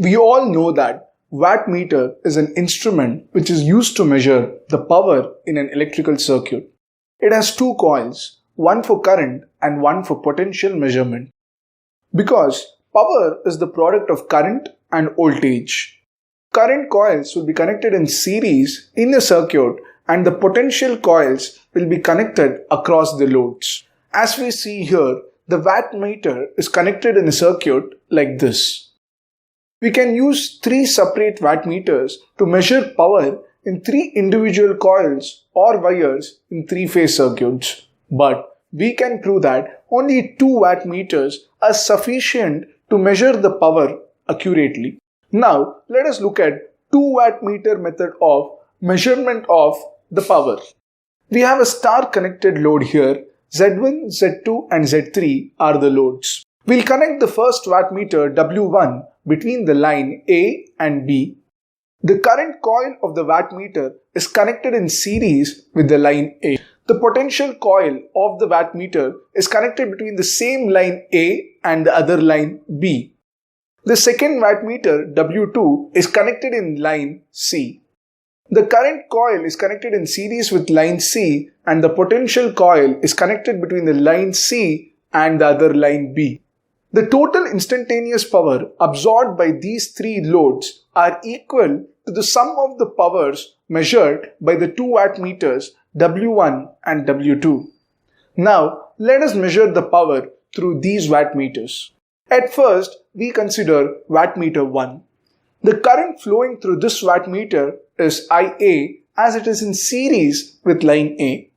We all know that wattmeter is an instrument which is used to measure the power in an electrical circuit. It has two coils, one for current and one for potential measurement. Because power is the product of current and voltage, current coils will be connected in series in the circuit and the potential coils will be connected across the loads. As we see here, the wattmeter is connected in a circuit like this. We can use three separate wattmeters to measure power in three individual coils or wires in three-phase circuits. But we can prove that only two wattmeters are sufficient to measure the power accurately. Now, let us look at 2 wattmeter method of measurement of the power. We have a star-connected load here. Z1, Z2 and Z3 are the loads. We'll connect the first wattmeter W1 between the line A and B. The current coil of the wattmeter is connected in series with the line A. The potential coil of the wattmeter is connected between the same line A and the other line B. The second wattmeter W2 is connected in line C. The current coil is connected in series with line C and the potential coil is connected between the line C and the other line B. The total instantaneous power absorbed by these three loads are equal to the sum of the powers measured by the two wattmeters W1 and W2. Now, let us measure the power through these wattmeters. At first, we consider wattmeter 1. The current flowing through this wattmeter is IA as it is in series with line A.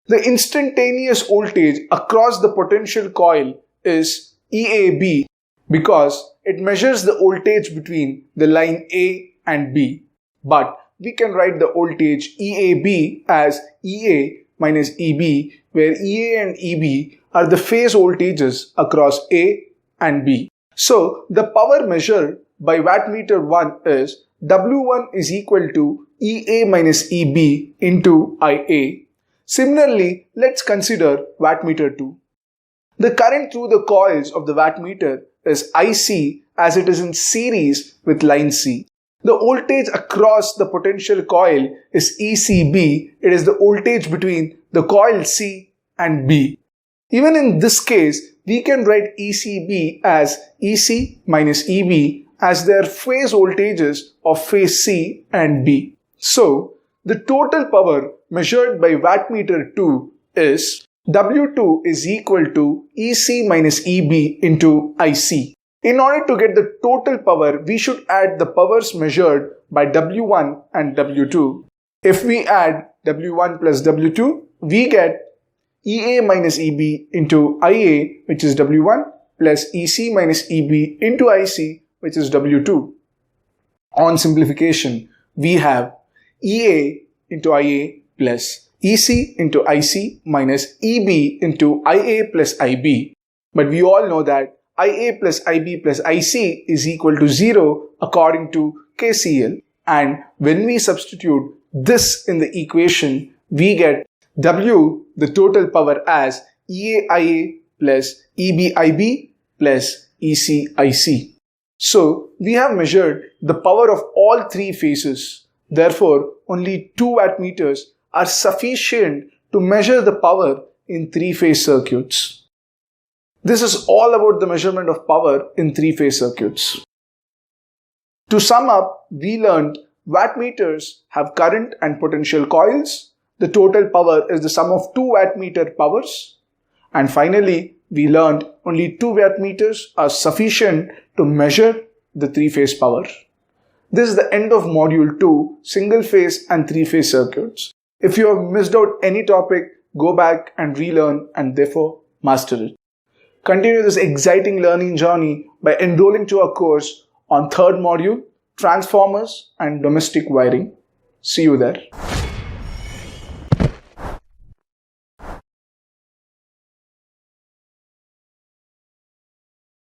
The instantaneous voltage across the potential coil is EAB because it measures the voltage between the line A and B. But we can write the voltage EAB as EA minus EB, where EA and EB are the phase voltages across A and B. So the power measured by wattmeter 1 is W1 is equal to EA minus EB into IA. Similarly, let's consider wattmeter 2. The current through the coils of the wattmeter is IC as it is in series with line C. The voltage across the potential coil is ECB. It is the voltage between the coil C and B. Even in this case, we can write ECB as EC minus EB as their phase voltages of phase C and B. So, the total power measured by wattmeter 2 is W2 is equal to EC minus EB into IC. In order to get the total power, we should add the powers measured by W1 and W2. If we add W1 plus W2, we get EA minus EB into IA, which is W1, plus EC minus EB into IC, which is W2. On simplification, we have EA into IA plus EC into IC minus EB into IA plus IB. But we all know that IA plus IB plus IC is equal to 0 according to KCL. And when we substitute this in the equation, we get W, the total power, as EAIA plus EBIB plus ECIC. So, we have measured the power of all three phases. Therefore, only 2 wattmeters are sufficient to measure the power in three-phase circuits. This is all about the measurement of power in three-phase circuits. To sum up, we learned wattmeters have current and potential coils. The total power is the sum of 2 wattmeter powers. And finally, we learned only 2 wattmeters are sufficient to measure the three-phase power. This is the end of module 2, single-phase and three-phase circuits. If you have missed out any topic, go back and relearn and therefore master it. Continue this exciting learning journey by enrolling to our course on 3rd module, Transformers and Domestic Wiring. See you there.